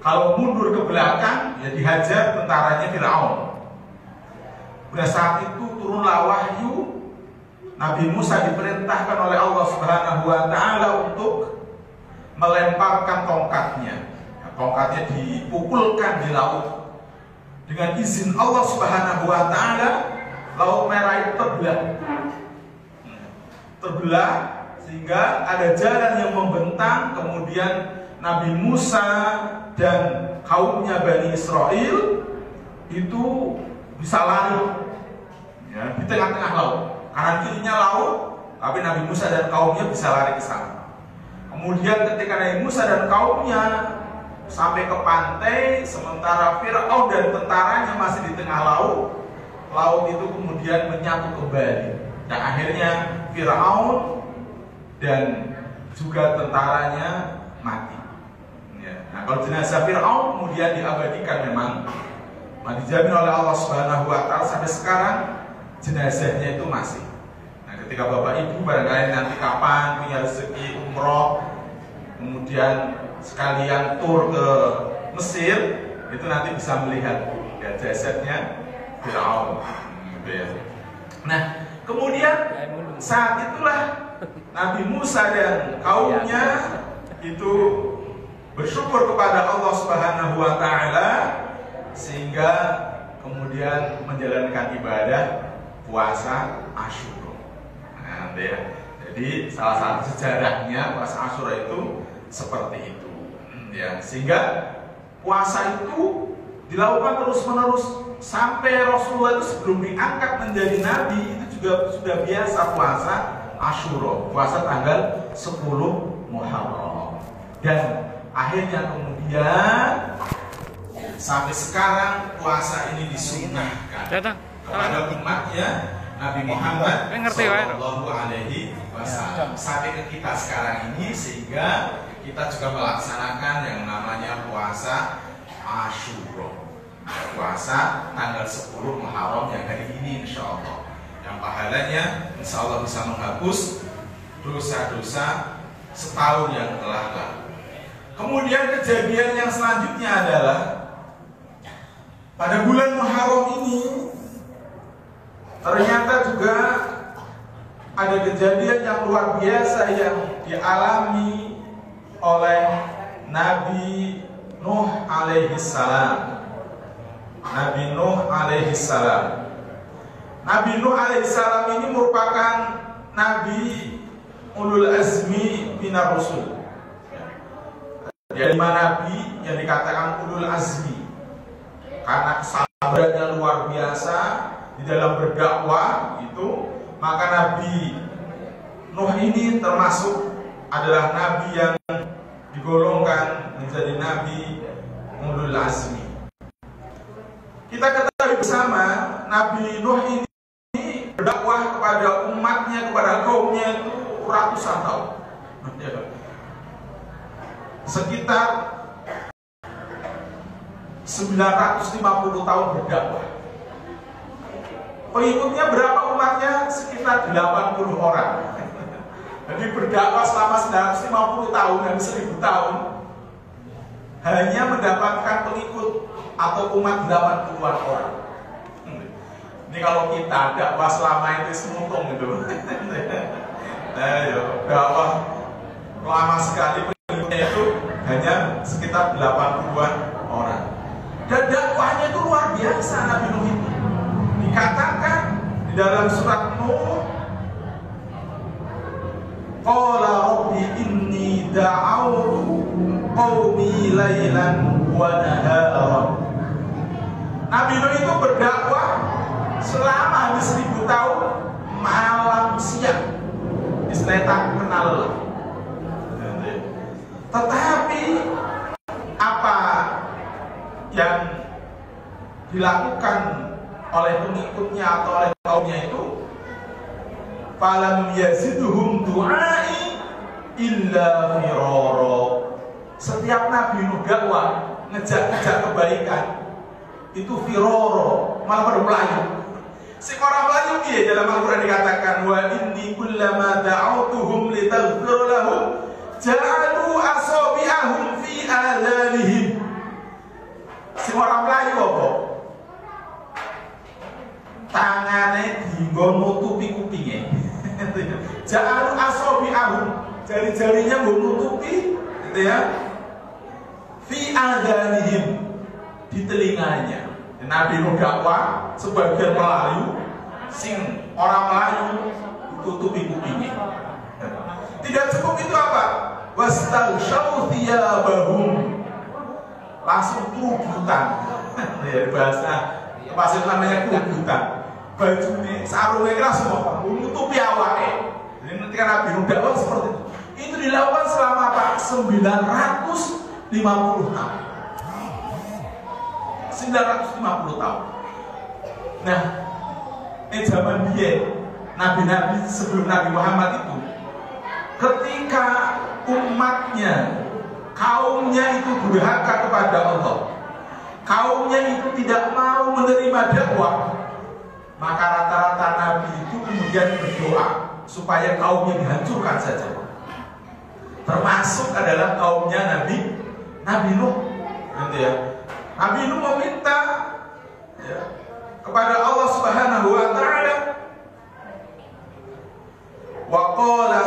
Kalau mundur ke belakang, ya dihajar tentaranya Firaun. Pada saat itu turunlah wahyu, Nabi Musa diperintahkan oleh Allah Subhanahu wa Ta'ala untuk melemparkan tongkatnya. Tongkatnya dipukulkan di laut. Dengan izin Allah Subhanahu wa Ta'ala, Laut Merah itu terbelah sehingga ada jalan yang membentang. Kemudian Nabi Musa dan kaumnya Bani Israel itu bisa lari ya, di tengah-tengah laut. Kanan kirinya laut, tapi Nabi Musa dan kaumnya bisa lari ke sana. Kemudian ketika Nabi Musa dan kaumnya sampai ke pantai, sementara Firaun dan tentaranya masih di tengah laut, laut itu kemudian menyatu kembali. Dan akhirnya Firaun dan juga tentaranya mati. Nah, kalau jenazah Firaun kemudian diabadikan memang dijamin oleh Allah Subhanahu wa Ta'ala sampai sekarang jenazahnya itu masih. Nah, ketika Bapak Ibu barangkali nanti kapan punya rezeki umroh, kemudian sekalian tur ke Mesir, itu nanti bisa melihat ya, jasadnya Firaun. Gitu ya. Nah, kemudian saat itulah Nabi Musa dan kaumnya itu bersyukur kepada Allah Subhanahu wa Ta'ala sehingga kemudian menjalankan ibadah puasa Asyura. Nah, ya. Jadi salah satu sejarahnya puasa Asyura itu seperti itu. Ya, sehingga puasa itu dilakukan terus-menerus sampai Rasulullah itu sebelum diangkat menjadi nabi itu juga sudah biasa puasa Asyura, puasa tanggal 10 Muharram. Dan akhirnya kemudian sampai sekarang puasa ini disunnahkan kepada umatnya Nabi Muhammad Sallallahu Alaihi Wasallam sampai ke kita sekarang ini, sehingga kita juga melaksanakan yang namanya puasa Asyura, puasa tanggal 10 Muharram yang hari ini insya Allah, yang pahalanya insya Allah bisa menghapus dosa-dosa setahun yang telah lalu. Kemudian kejadian yang selanjutnya adalah pada bulan Muharram ini ternyata juga ada kejadian yang luar biasa yang dialami oleh Nabi Nuh alaihi salam. Nabi Nuh alaihi salam. Nabi Nuh alaihi salam ini merupakan Nabi ulul azmi minar rusul. Dia 5 nabi yang dikatakan ulul azmi karena kesabarannya luar biasa di dalam berdakwah itu, maka Nabi Nuh ini termasuk adalah nabi yang digolongkan menjadi nabi ulul azmi. Kita ketahui bersama Nabi Nuh ini berdakwah kepada umatnya, kepada kaumnya itu ratusan tahun. Sekitar 950 tahun berdakwah. Pengikutnya berapa umatnya? Sekitar 80 orang. Jadi berdakwah selama 950 tahun dan 1000 tahun hanya mendapatkan pengikut atau umat 80-an orang. Ini kalau kita dakwah selama itu semuntung gitu. Nah, ya, dakwah lama sekali pengikutnya itu hanya sekitar 80-an orang. Dan dakwahnya itu luar biasa Nabi Nuh itu. Dikatakan di dalam surat Nuh, qala rabbi inni da'awtu qaumi lailan wa naharan. Nabi Nuh itu berdakwah selama hampir 1000 tahun malam siang. Istilahnya tak kenal. Tetapi apa yang dilakukan oleh pengikutnya atau oleh kaumnya itu, falam yazidhum du'ai illa firara. Setiap Nabi Nuh dakwah ngejak kebaikan itu firara, malah pada melayu. Si orang melayu dia dalam Al-Quran dikatakan wa inni kullama da'autuhum litaghfir lahum ja'alu asabi'ahum fi adhanihim ora mlayu apa? Tangane dienggo nutupi kupinge. Ja'alu asabi'ahum, jari-jarinya nggo nutupi gitu ya. Fi adhanihim, di telinganya. Nabi Nuh dakwah sebagian Melayu, sing orang Melayu tutupi kupingnya. Tidak cukup itu apa? Wastaghshaw thiyabahum, langsung kerubutan. Ya, bahasa pasir namanya kerubutan. Bajunya, sarungnya langsung apa? Menutupi awake. Jadi ketika Nabi Nuh dakwah seperti itu. Itu dilakukan selama apa? 950 tahun. 950 tahun. Nah, ini zaman dia, Nabi-Nabi sebelum Nabi Muhammad itu, ketika umatnya, kaumnya itu durhaka kepada Allah, kaumnya itu tidak mau menerima dakwah, maka rata-rata Nabi itu kemudian berdoa supaya kaumnya dihancurkan saja. Termasuk adalah kaumnya Nabi Nuh, gitu ya. Nabi Nuh meminta ya, kepada Allah Subhanahu wa taala, wa qala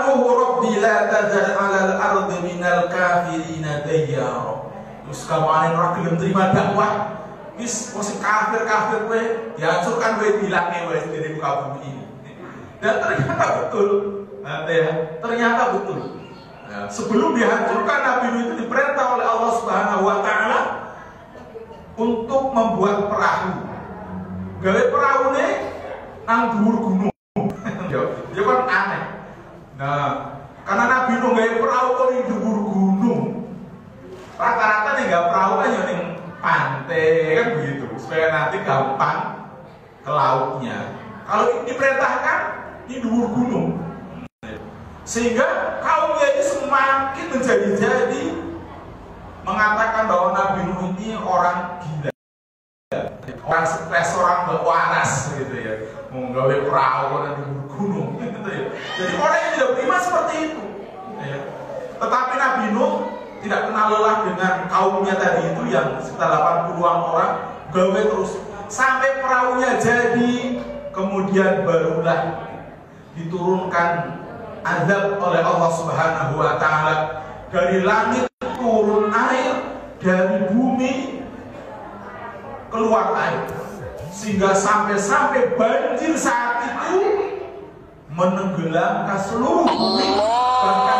Nuh rabbi la tazal 'alal ardi minal kafirina dayyara. Terus kamane ora gelem terima dakwah, wis mesti kafir-kafir kowe dihancurkan, kowe dihilange wis dari muka bumi ini. Dan ternyata betul. Ternyata betul. Ya, sebelum dihancurkan, Nabi Nuh itu diperintah oleh Allah Subhanahu wa taala untuk membuat perahu. Gawe perahu nih nang dhuwur gunung. Ya kan aneh. Nah, karena Nabi Nuh gawe perahu kok di dhuwur gunung. Rata-rata nih gak perahu kan yang ning pantai kan begitu, supaya nanti gampang ke lautnya. Kalau diperintahkan di dhuwur gunung, sehingga kaumnya ini semakin menjadi-jadi mengatakan bahwa Nabi Nuh ini orang gila, orang stres, orang waras gitu ya, menggawe perahu di gunung gitu ya. Jadi orang yang tidak beriman seperti itu ya. Tetapi Nabi Nuh tidak kenal lelah dengan kaumnya tadi itu yang sekitar 80-an orang, gawe terus sampai perahunya jadi. Kemudian barulah diturunkan azab oleh Allah Subhanahu wa taala, dari langit turun air, dari bumi keluar air, sehingga sampai banjir saat itu menenggelamkan seluruh bumi, bahkan